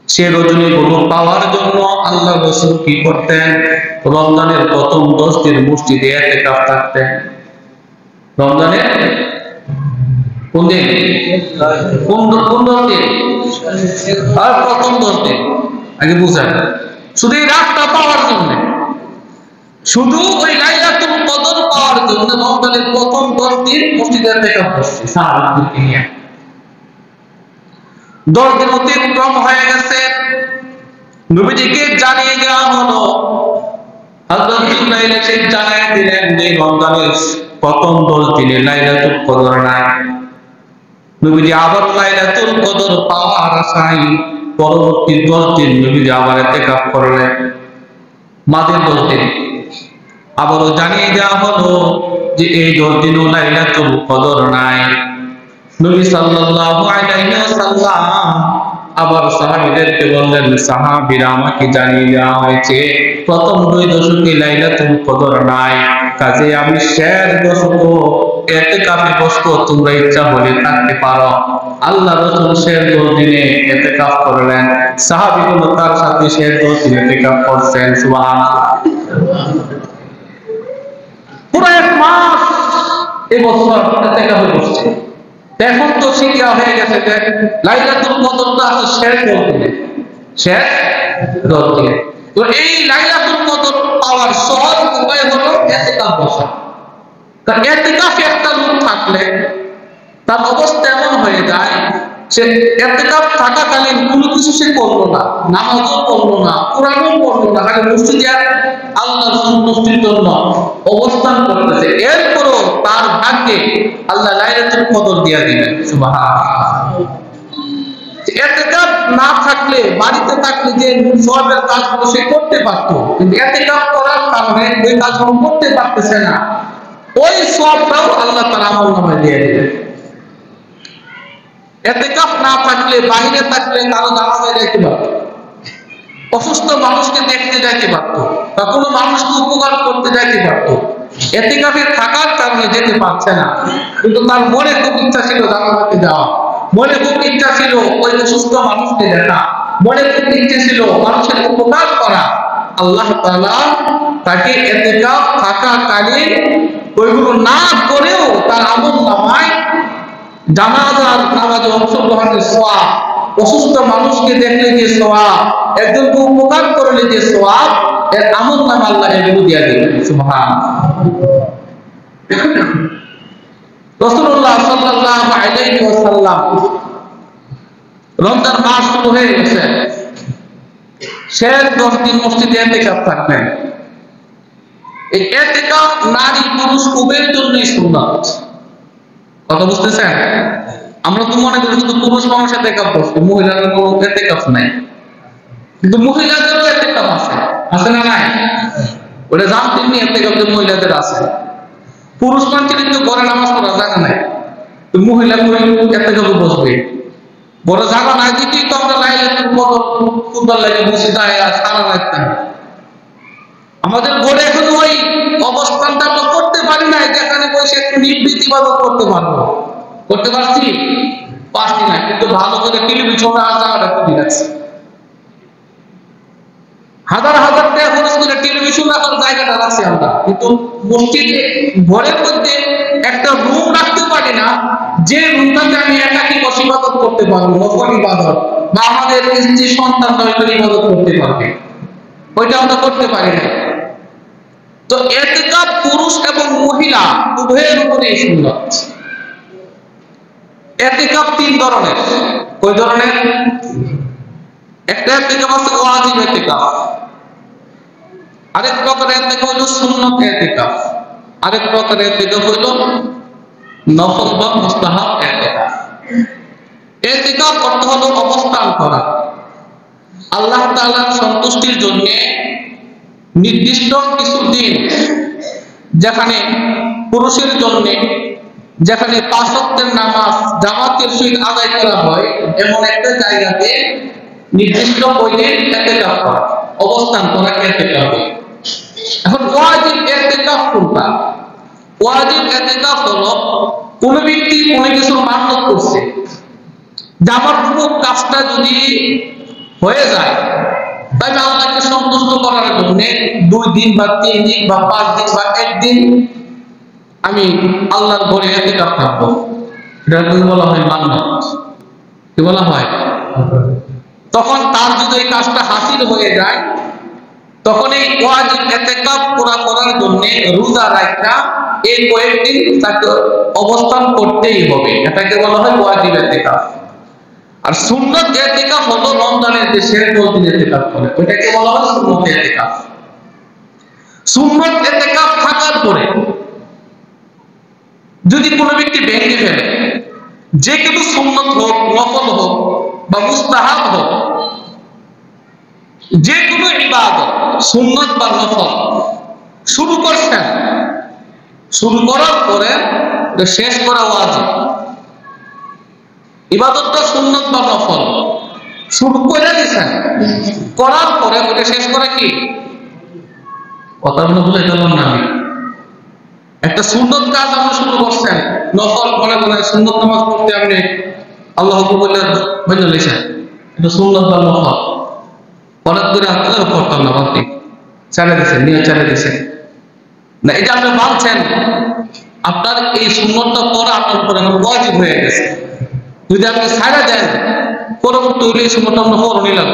সে রজনীগুলো পাওয়ার জন্য আল্লাহ রাসূল কি করতেন? রমজানের প্রথম 10 দিন মসজিদে ইতিকাফ থাকতেন। রমজানের কোন দিন? কোন 10 দিন? আর প্রথম 10 দিন আগে বুঝান। শুধু এই রাতটা পাওয়ার জন্য, শুধু ওই লাইলাতুল কদর পাওয়ার জন্য রমজানের প্রথম 10 দিন মসজিদে ইতিকাফ করছে সাহাবাদেরকে নিয়ে। 10 দিন অতিক্রম হয়ে গেছে, নবীজিকে জানিয়ে দেওয়া হলো, হযরত জিবরাইল এসে জানিয়ে দিলেন যে রমজানের প্রথম 10 দিনে লাইলাতুল কদর নাই। নবীজি আবার লাইলাতুল কদর পাওয়ার আশায় পরবর্তী 10 দিন নবীজি আবার ইতিকাফ করলেন। মাঝের 10 দিন আবারও জানিয়ে দেওয়া হলো যে এই 10 দিনও লাইলাতুল কদর নাই। নবী সাল্লাল্লাহু আলাইহি ওয়াসাল্লাম আবার সাহাবীদেরকে বললেন, সাহাবীরা আমাকে জানিয়ে দেওয়া হয়েছে প্রথম 2 দশকে লাইলাতুল কদর নাই, কাজে আমি শেষ দশক ইতিকাফে বসবো, তোমরা ইচ্ছা হলে থাকতে পারো। আল্লাহ রাসূল শেষ 10 দিনে ইতিকাফ করলেন, সাহাবীগুলো তার সাথে শেষ 10 দিনে ইতিকাফ করছেন। সুবহানাল্লাহ। পুরো 1 মাস এবছর ইতিকাফে বসছে। এখন তো শিক্ষা হয়ে গেছে যে লাইলাতুল কদরটা আছে শেষ 10 দিনে, শেষ 10 দিনে। তো এই লাইলাতুল কদর পাওয়ার সহজ উপায় হলো ইতিকাফ বসা। তা ইতিকাফে একটা লোক থাকলে তার অবস্থা এমন হয়ে যায়, সে ইতিকাফ থাকাকালীন কোনো কিছু সে করলো না, নামাজও পড়লো না, কোরআনও পড়লো না, খালি মসজিদে আল্লাহর সন্তুষ্টির জন্য অবস্থান করতেছে, এরপরও তার ভাগ্যে আল্লাহ লাইলাতুল কদর দিয়ে দিবেন। সুবহানাল্লাহ। ইতিকাফ না থাকলে, বাড়িতে থাকলে যে সওয়াবের কাজগুলো সে করতে পারতো, কিন্তু ইতিকাফ করার কারণে ওই কাজগুলো করতে পারতেছে না, ওই সওয়াবটাও আল্লাহ তার আমলনামায় দিয়ে দিবেন। ইতিকাফ না থাকলে, বাইরে থাকলে কারো জানাজায় যাইতে পারত, অসুস্থ মানুষকে দেখতে যাইতে পারত, বা কোনো মানুষকে উপকার করতে যাইতে পারত। ইতিকাফে থাকার কারণে যেতে পারছে না, কিন্তু তার মনে খুব ইচ্ছা ছিল জানাজাতে যাওয়া, মনে খুব ইচ্ছা ছিল ওই অসুস্থ মানুষকে দেখা, মনে খুব ইচ্ছা ছিল মানুষের উপকার করা। আল্লাহ তাআলা তাকে ইতিকাফ থাকাকালীন ওইগুলো না করেও তার আমলনামায় জানাজার নামাজে অংশগ্রহণের সওয়াব, অসুস্থ মানুষকে দেখলে যে সওয়াব, একজনকে উপকার করলে যে সওয়াব, এর আমলনামা আল্লাহ এগুলো দিয়ে দিবেন। সুবহানাল্লাহ। রাসূলুল্লাহ সাল্লাল্লাহু আলাইহি ওয়াসাল্লাম রমজান মাস শুরু হয়ে গেছে, শেষ 10 দিন মসজিদে ইতিকাফ থাকবেন। এই ইতিকাফ নারী পুরুষ উভয়ের জন্যই সুন্নাত। কথা বুঝতেছেন? আমরা তো মনে করি শুধু পুরুষ মানুষের ইতিকাফ করছে, মহিলাদের কোনো ইতিকাফ নাই, কিন্তু মহিলাদেরও ইতিকাফ আছে, আছে না নাই? ওটা জানতেন নি ইতিকাফ যে মহিলাদের আছে। পুরুষ মানুষের কিন্তু ঘরে নামাজ পড়া জায়গা নাই, তো মহিলা করে ইতিকাফে বসবে, বড় জায়গা নাই দিতেই তো আমরা লাইলাতুল কদর খুতবার লাগে বসে যায় আর সারা রাত থাকে। আমাদের ঘরে এখন ওই অবস্থানটা আমরা করতে পারি না, যেখানে বসে একটু নিবৃত্তি ইবাদত করতে পারবো, করতে পারছি? পারছি না, কিন্তু ভালো করে টেলিভিশন আর জায়গাটা খুবই লাগছে, হাজার হাজার টাকা খরচ করে টেলিভিশন রাখার জায়গাটা রাখছি আমরা, কিন্তু মসজিদে ঘরের মধ্যে একটা রুম রাখতে পারি না, যে রুমটাতে আমি একাকী বসে ইবাদত করতে পারবো, নফল ইবাদত, বা আমাদের স্ত্রী সন্তান ইবাদত করতে পারবে, ওইটা আমরা করতে পারি না। তো ইতিকাফ পুরুষ এবং মহিলা উভয়ের উপরেই সুন্নাত। ইতিকাফ 3 ধরনের। কয় ধরনের? একটা ইতিকাফ আছে ওয়াজিব ইতিকাফ, আরেক প্রকার ইতিকাফ হলো সুন্নাত ইতিকাফ, আরেক প্রকার ইতিকাফ হলো নফল বা মুস্তাহাব ইতিকাফ। ইতিকাফ অর্থ হলো অবস্থান করা, আল্লাহ তাআলার সন্তুষ্টির জন্য নির্দিষ্ট কিছু দিন, যেখানে পুরুষের জন্য যেখানে 5 ওয়াক্তের নামাজ জামাতের সহিত আদায় করা হয়, এমন একটা জায়গাতে নির্দিষ্ট দিন ইতিকাফ করা, অবস্থান করা ইতিকাফ। এখন ওয়াজিব ইতিকাফ কোনটা? ওয়াজিব ইতিকাফ হলো কোন ব্যক্তি কোন কিছু মান্যত করছে, যে আমার পুরো কাজটা যদি হয়ে যায় তাহলে আল্লাহকে সন্তুষ্ট করার জন্য 2 দিন বা 3 দিন বা 5 দিন বা 1 দিন আমি আল্লাহর ঘরে ইতিকাফ থাকবো, এটাকে বলা হয় মান্নত। কি বলা হয়? তখন তার যদি এই কাজটা হাসিল হয়ে যায়, তখন এই ওয়াজিব ইতিকাফ পুরা করার জন্য রোজা রাখা এই কয়েকদিন তাকে অবস্থান করতেই হবে, এটাকে বলা হয় ওয়াজিব ইতিকাফ। আর সুন্নাত ইতিকাফ হলো রমজানের যে শেষ 10 দিন ইতিকাফ করে, ওটাকে বলা হয় সুন্নাত ইতিকাফ। সুন্নাত ইতিকাফ থাকার পরে যদি কোনো ব্যক্তি ভেঙে ফেলে, যে কোনো সুন্নাত হোক, নফল হোক বা মুস্তাহাব হোক, যে কোনো ইবাদত সুন্নাত বা নফল শুরু করছেন, শুরু করার পরে শেষ করা ওয়াজিব। ইবাদতটা সুন্নাত বা নফল, শুরু করে দিয়েছেন, করার পরে ওটা শেষ করে কি কথাগুলো বলে গেলাম না আমি, একটা সুন্নত কাজ আপনি শুরু করছেন, নফল মনে করেন সুন্নত নামাজ পড়তে আপনি আল্লাহ বলে লিখেন, এটা সুন্নত বা নফল পড়ার করে আপনাদের পড়তাম না, আপনি ছেড়ে দিয়েছেন, নিয়ে ছেড়ে দিয়েছেন না, এটা আপনি মানছেন আপনার এই সুন্নতটা পড়া আপনার উপরে ওয়াজিব হয়ে গেছে। যদি আপনি ছাড়া দেন পরবর্তী হইলে এই সুন্নতটা আপনি পড়ে নিলাম,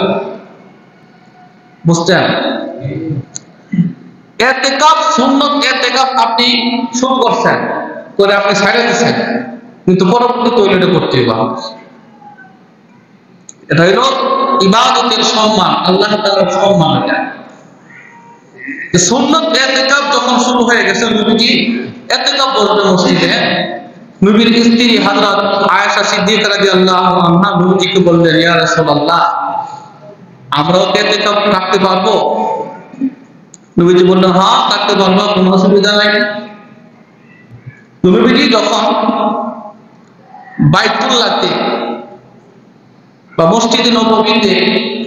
বুঝছেন? ইতিকাফ সুন্নত, ইতিকাফ আপনি শুরু করছেন করে আপনি ছাড়া দিয়েছেন, কিন্তু পরবর্তী টয়লেটে করতে হবে। এটা হলো ইবাদতের সম্মান, আল্লাহ তাআলার সম্মান। এটা সুন্নত ইতিকাফ যখন শুরু হয়ে গেছে, নবীজি ইতিকাফ বসবেন মসজিদে, নবীর স্ত্রী হযরত আয়েশা সিদ্দিকা রাদিয়াল্লাহু আনহা নবীজিকে বললেন, ইয়া রাসূলুল্লাহ, আমরাও ইতিকাফ রাখতে পারবো? নবীজি বললেন, হ্যাঁ থাকতে পারবো, কোনো অসুবিধা নাই। নবীজি যখন বাইতুল্লাহতে বা মসজিদে নববীতে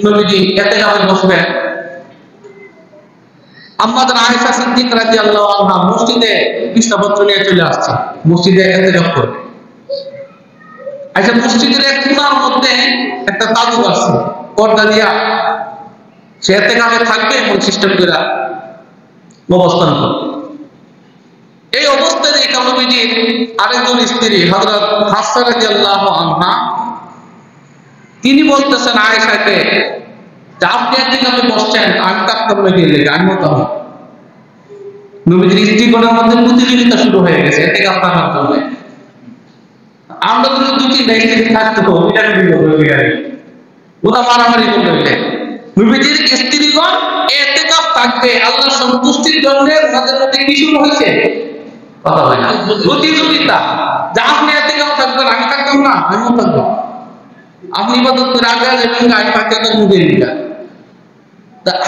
নবীজি ইতিকাফে বসবেন, আমাদের আয়েশা সিদ্দিকা রাদিয়াল্লাহু আনহা মসজিদে বিছানাপত্র নিয়ে চলে আসছে, মসজিদে ইতিকাফ করবে। আচ্ছা, মসজিদের এক কোণার মধ্যে একটা তাবু আছে, পর্দা দিয়া, সে ইতিকাফে থাকবে এমন সিস্টেম করে অবস্থান করবে। এই অবস্থায় নবীজির আরেকজন স্ত্রী হযরত হাফসা রাদিয়াল্লাহু আনহা, তিনি বলতেছেন আয়েশাকে, আপনি ইতিকাফে বসছেন, আমি থাকতে বলে গেলে আমি তো নবীজির স্ত্রীগণের মধ্যে প্রতিযোগিতা শুরু হয়ে গেছে ইতিকাফ থাকার জন্য। আমরা যদি দুটি স্ত্রী থাকতো এটা ওরা মারামারি করবে, নবীজির স্ত্রীগণ ইতিকাফ থাকবে আল্লাহর সন্তুষ্টির জন্য, তাদের মধ্যে কি শুরু হয়েছে? কথা হয় না, প্রতিযোগিতা, যা আপনি ইতিকাফ থাকবেন, আমি থাকতাম না, আমিও থাকবো, আপনি ইবাদত করে আগে যাবেন, আমি থাকতে তো মুখে নিলাম।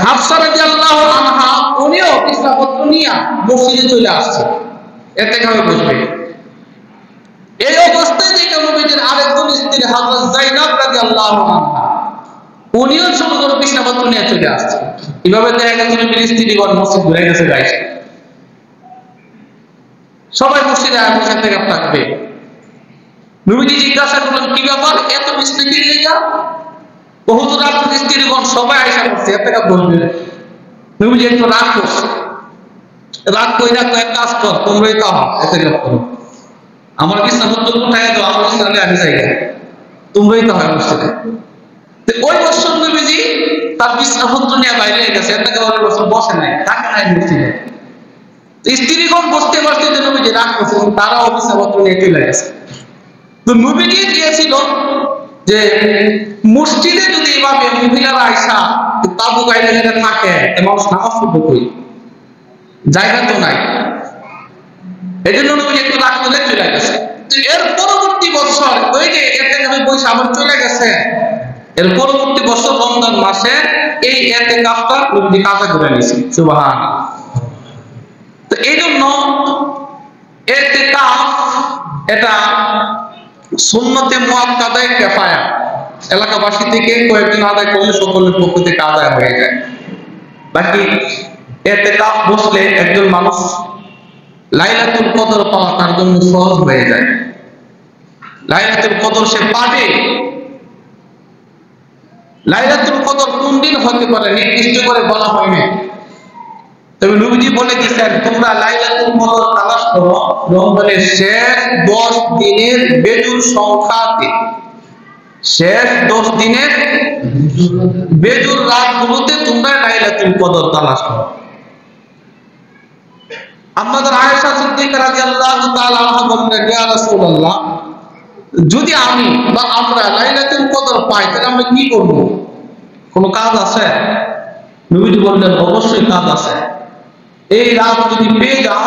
হাফসা রাদিয়াল্লাহু আনহা উনিও বিছানাপত্র নিয়ে মসজিদে চলে আসছে, ইতিকাফে বসবে। এই অবস্থায় দেখে নবীজির আরেকজন স্ত্রী হযরত যায়েনব রাদিয়াল্লাহু আনহা, উনিও ছোট ছোট বিছানাপত্র নিয়ে চলে আসছে। এভাবে দেখা গেছে নবীর স্ত্রীগণ মসজিদ ঘুরে গেছে, গাইছে সবাই মসজিদে বসে ইতিকাফ থাকবে। নবীজি জিজ্ঞাসা করলেন, কি ব্যাপার, এত মিষ্টি কি লেগা? হুজুর আপনার স্ত্রীগণ সবাই আয়েশা করছে, ইতিকাফ বসবে। নবীজি একটু রাগ করছে, রাগ কইরা কয়েক কাজ কর, তোমরাই তো ইতিকাফ করো, আমার বিছানাপত্র উঠায় দাও, আমার বিছানায় আমি যাই, তোমরাই তো হয় মসজিদে। ওই বছর নবীজি তার বিছানাপত্র নিয়ে বাইরে গেছে, ইতিকাফের বছর বসে নাই, থাকে নাই মসজিদে। স্ত্রীগণ বসতে বসতে নবীজি রাগ করছে, তারাও বিছানাপত্র নিয়ে চলে গেছে। তো নবীজি দিয়েছিল যে মসজিদে যদি এভাবে মহিলারা আয়সা তাবু গাইলে যেটা থাকে, মানুষ নামাজ পড়বে কই, জায়গা তো নাই, এই জন্য নবীজি একটু রাগ করে চলে গেছে। এর পরবর্তী বছর ওই যে ইতিকাফে বসে আবার চলে গেছে, এর পরবর্তী বছর রমজান মাসে এই ইতিকাফটা নবীজি কাজা করে নিয়েছে, সুবহানাল্লাহ। তো এই জন্য ইতিকাফ এটা সুন্নতে মুআক্কাদায়ে কিফায়া, এলাকাবাসী থেকে কয়েকজন আদায় করলে সকলের পক্ষ থেকে আদায় হয়ে যায়। বাকি ইতিকাফ বসলে একজন মানুষ লাইলাতুল কদর পাওয়া তার জন্য সহজ হয়ে যায়। লাইলাতুল কদর সে পাবে। লাইলাতুল কদর কোন দিন হতে পারে নির্দিষ্ট করে বলা হয়নি, তবে নবীজি বলে দিয়েছেন, তোমরা লাইলাতুল কদর তালাশ করো রমজানের শেষ 10 দিনের বেজুর সংখ্যাতে, শেষ 10 দিনের বেজুর রাতগুলোতে তোমরা লাইলাতুল কদর তালাশ করো। আমাদের আয়েশা সিদ্দিকা রাদিয়াল্লাহু তাআলা আনহা বলেন, ইয়া রাসূলুল্লাহ, যদি আমি বা আমরা লাইলাতুল কদর পাই তাহলে আমরা কি করব? কোন কাজ আছে? নবীজি বললেন, অবশ্যই কাজ আছে। এই রাত যদি পেয়ে যাও,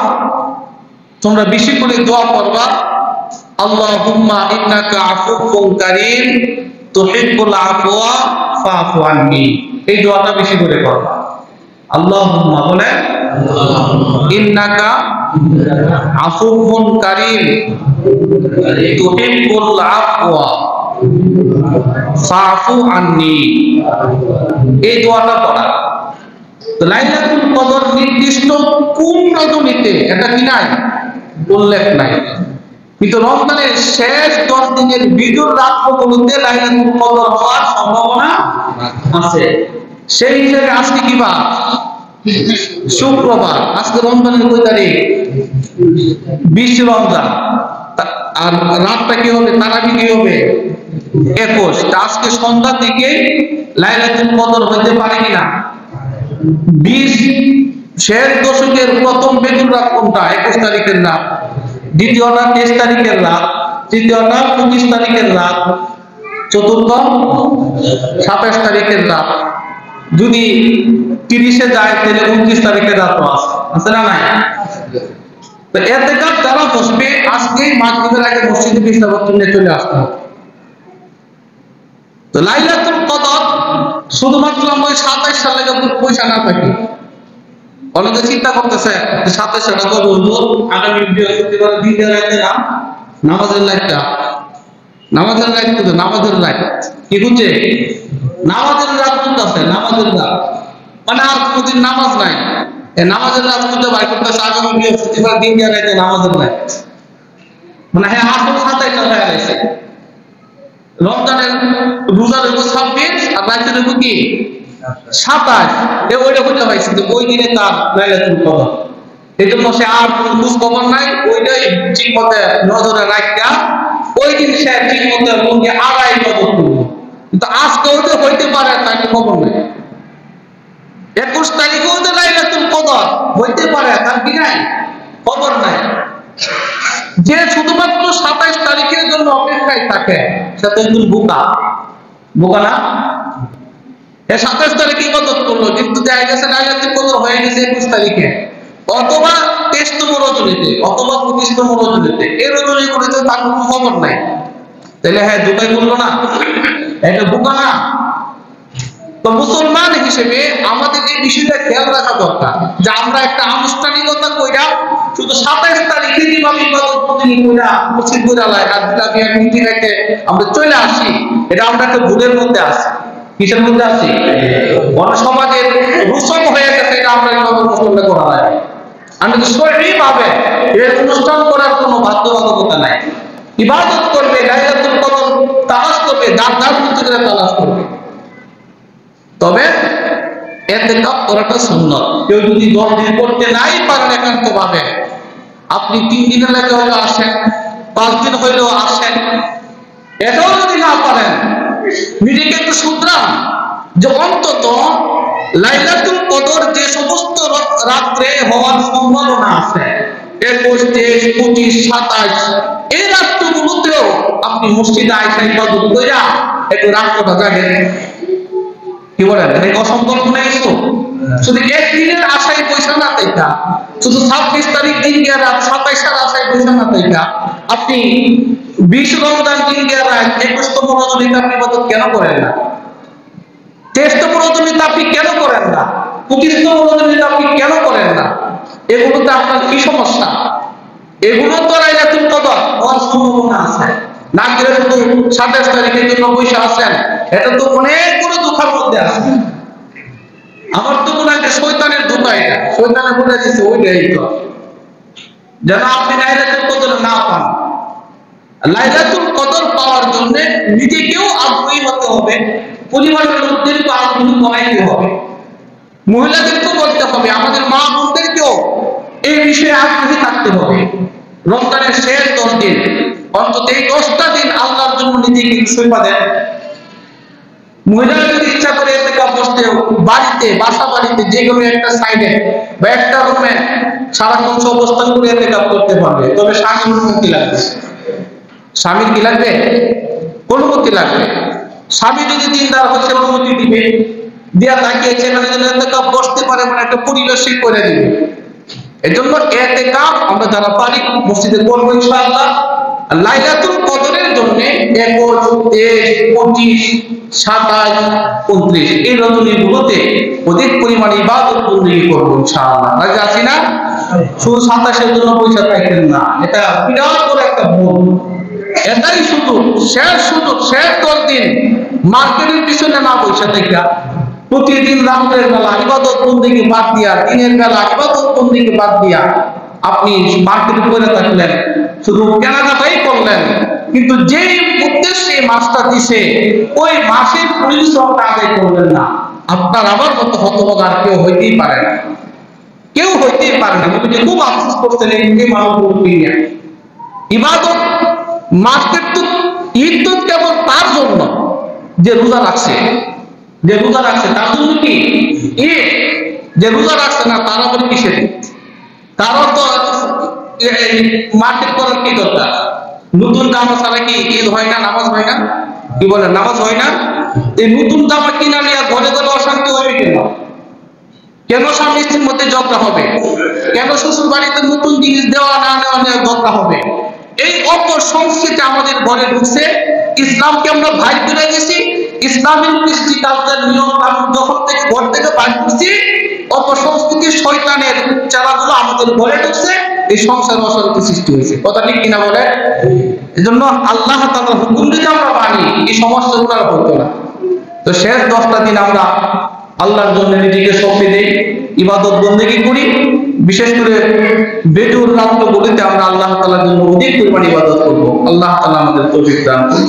তোমরা বেশি করে দোয়া করবা, আল্লাহুম্মা ইন্নাকা আফুউন কারীম তুহিব্বুল আফওয়া ফাআফু আননি। এই দোয়াটা বেশি করে করবা। আল্লাহুম্মা বলে ইন্নাকা আফুউন কারীম তুহিব্বুল আফওয়া ফাফু আন্নি, এই দোয়াটা পড়া। তো লাইলাতুল কদর নির্দিষ্ট কোন রজনীতে এটা কি নাই, উল্লেখ নাই, কিন্তু রমজানের শেষ 10 দিনের বিজুর রাতগুলোতে লাইলাতুল কদর হওয়ার সম্ভাবনা আছে। সেই হিসেবে আজকে কি বার? শুক্রবার। আজকে রমজানের কয় তারিখ? 20 রমজান। আর রাতটা কি হবে? তারাবি কি হবে? 21। আজকে সন্ধ্যার দিকে লাইলাতুল কদর হইতে পারে কিনা? 20 শেষ দশকের প্রথম বেজুর রাত কোনটা? 21 তারিখের রাত। দ্বিতীয়টা 23 তারিখের রাত। তৃতীয়টা 25 তারিখের রাত। চতুর্থ 27 তারিখের রাত। যদি 30-এ যায় তাহলে 29 তারিখের রাত আছে না নাই? তো ইতিকাফ যারা বসবে আজকে মাগরিবের আগে মসজিদে বিছানা নিয়ে চলে আসতে হবে। তো লাইলাতুল কদর শুধুমাত্র আমরা 27 সালে পয়সা না থাকি, অনেকে চিন্তা করতেছে 27 টাকা বলবো আগামী বৃহস্পতিবার দিনের রাতে না নামাজের লাইটটা, নামাজের লাইট তো নামাজের লাইট কি হচ্ছে, নামাজের রাত করতেছে, নামাজের রাত মানে আর কোনদিন নামাজ নাই, এই নামাজের রাত করতে বাইর করতেছে আগামী বৃহস্পতিবার দিনের রাতে নামাজের লাইট, মানে হ্যাঁ আসল 27 টাকা হয়ে গেছে। রমজানের রোজা রেখো 26 আর রাতের রেখো কি 27, ওইটা হইতে হয়েছে ওই দিনে তার লাইলাতুল কদর। এই জন্য সে আর খোঁজ খবর নাই, ওইটাই ঠিক মতে নজরে রাখা, ওই দিন সে ঠিক মতে মনকে আড়াই কদর করবো। কিন্তু আজকে ওইটা হইতে পারে তার খবর নাই। 21 তারিখেও যে লাইলাতুল কদর হইতে পারে তার কি নাই, খবর নাই। যে শুধুমাত্র 27 তারিখের জন্য অপেক্ষায় থাকে সে তো একদম বোকা, বোকা না? 27 তারিখে ইবাদত করলো কিন্তু দেখা গেছে লাইলাতুল কদর হয়ে গেছে 21 তারিখে অথবা 23তম রজনীতে অথবা 25তম রজনীতে, এই রজনীগুলোতে তার কোনো খবর নাই। তাহলে হ্যাঁ দুটাই বললো না, এটা বোকা না? তো মুসলমান হিসেবে আমাদের এই বিষয়টা খেয়াল রাখা দরকার যে আমরা একটা আনুষ্ঠানিকতা কইরা শুধু 27 তারিখে যেভাবে ইবাদত কইরা মসজিদ গোড়ালায় আর দুটা বিয়া মিটি রেখে আমরা চলে আসি, এটা আমরা একটা ভুলের মধ্যে আছি। কিসের মধ্যে আছি? গণসমাজের রুসম হয়ে গেছে, এটা আমরা এভাবে মুসলমান করা হয়। আমি তো সঠিক ভাবে এর অনুষ্ঠান করার কোনো বাধ্যবাধকতা নাই। ইবাদত করবে, লাইলাতুল কদর তালাশ করবে, যার মধ্যে করে তালাশ করবে। তবে ইতিকাফ করাটা সুন্নাত। কেউ যদি 10 দিন করতে নাই পারেন একান্ত ভাবে, আপনি 3 দিনের লাগে হয়তো আসেন, 5 দিন হইলেও আসেন। এটাও যদি না পারেন নিজেকে একটু শুধরান যে অন্তত লাইলাতুল কদর যে সমস্ত রাত্রে হওয়ার সম্ভাবনা আছে 21, 23, 25, 27 এই রাত্রগুলোতেও আপনি মসজিদে আইসা ইবাদত কইরা একটু রাতটা জাগেন। কি বলেন? এটা অসম্ভব নয় কিছু। শুধু একদিনের আশায় পয়সা না তাইকা, শুধু 26 তারিখ দিন গিয়া রাত 27 আশায় পয়সা না তাইকা আপনি 20 রমজান দিন গিয়া রাত 21তম রজনীতে আপনি ইবাদত কেন করেন না? 23তম রজনীতে আপনি কেন করেন না? 25তম রজনীতে আপনি কেন করেন না? এগুলোতে আপনার কি সমস্যা? এগুলো তো লাইলাতুল কদর হওয়ার সম্ভাবনা আছে। না গেলে শুধু 27 তারিখের জন্য পয়সা আছেন, এটা তো অনেক বড় দুঃখের মধ্যে আছে। আমার তো মনে হয় শয়তানের ধোঁকা, এটা শয়তানে বলে দিচ্ছে ওইটাই তো, যেন আপনি লাইলাতুল কদর না পান। লাইলাতুল কদর পাওয়ার জন্য নিজেকেও আগ্রহী হতে হবে, পরিবারের লোকদেরকে আগ্রহী করাইতে হবে, মহিলাদেরকেও বলতে হবে, আমাদের মা বোনদেরকেও এই বিষয়ে আগ্রহী থাকতে হবে। রমজানের শেষ 10 দিন অন্তত এই 10টা দিন আল্লাহর জন্য নিজেকে সইপা দেন। মহিলারা যদি ইচ্ছা করে ইতিকাফ বসতে বাড়িতে, বাসা বাড়িতে যে কোনো একটা সাইডে বা একটা রুমে সারাক্ষণ অবস্থান করে ইতিকাফ করতে পারবে। তবে স্বামীর অনুমতি লাগবে। স্বামীর কি লাগবে? অনুমতি লাগবে। স্বামী যদি দিনদার হচ্ছে অনুমতি দিবে, দিয়া তাকিয়েছে মানে ইতিকাফ বসতে পারে মানে একটা পরিবেশই করে দিবে। এজন্য ইতিকাফ আমরা যারা পারি মসজিদে করব ইনশাআল্লাহ। লাইলাতুল কদরের জন্য 21, 23, 25, 27, 29 এই রজনীগুলোতে অধিক পরিমাণে ইবাদত বন্দেগী করব ইনশাআল্লাহ। রাজি আছি না? শুধু 27 এর জন্য পয়সা চাইতেন না, এটা বিরাট বড় একটা ভুল। এটাই শুধু শেষ 10 দিন মার্কেটের পিছনে না পয়সা দেখা প্রতিদিন রাত্রের বেলা ইবাদত বন্দেগী বাদ দিয়া, দিনের বেলা ইবাদত বন্দেগী বাদ দিয়া আপনি মার্কেটে করে থাকলেন, শুধু কেনাকাটাই করলেন, কিন্তু যেই উদ্দেশ্যে মাসটা দিছে ওই মাসের পরিশ্রমটা আদায় করলেন না, আপনার আমার মতো হতভাগা আর কেউ হইতেই পারে না, কেউ হইতেই পারে না। খুব আফসোস করছেন এই মানুষগুলো নিয়ে। ইবাদত মার্কেট তো ঈদ তো কেবল তার জন্য যে রোজা রাখছে, তার জন্য কি ঈদ, যে রোজা রাখছে না তার আবার কিসের ঈদ? তারও তো মার্কেট করার কি দরকার? নতুন জামা ছাড়া কি ঈদ হয় না, নামাজ হয় না? কি বলে নামাজ হয় না? এই নতুন জামা কিনা নিয়ে ঘরে ঘরে অশান্তি হবে কেন? কেন স্বামী স্ত্রীর মধ্যে ঝগড়া হবে? কেন শ্বশুর বাড়িতে নতুন জিনিস দেওয়া না নেওয়া নিয়ে ঝগড়া হবে? এই অপসংস্কৃতি আমাদের ঘরে ঢুকছে। ইসলামকে আমরা ভাই করে গেছি, ইসলামের কৃষ্টি কালচার নিয়ম কানুন যখন থেকে ঘর থেকে বাইর করছি, অপসংস্কৃতি শয়তানের চালাগুলো আমাদের ঘরে ঢুকছে, এই সংসার অশান্তি সৃষ্টি হয়েছে। কথা ঠিক কিনা বলে? এই জন্য আল্লাহ তাআলার হুকুম যদি আমরা মানি এই সমস্যাগুলো আর হতো না। তো শেষ 10টা দিন আমরা আল্লাহর জন্য নিজেকে সঁপে দেই, ইবাদত বন্দেগী করি, বিশেষ করে বেজুর রাত্রগুলিতে আমরা আল্লাহ তাআলার জন্য অধিক পরিমাণ ইবাদত করব। আল্লাহ তাআলা আমাদের তৌফিক দান করুন।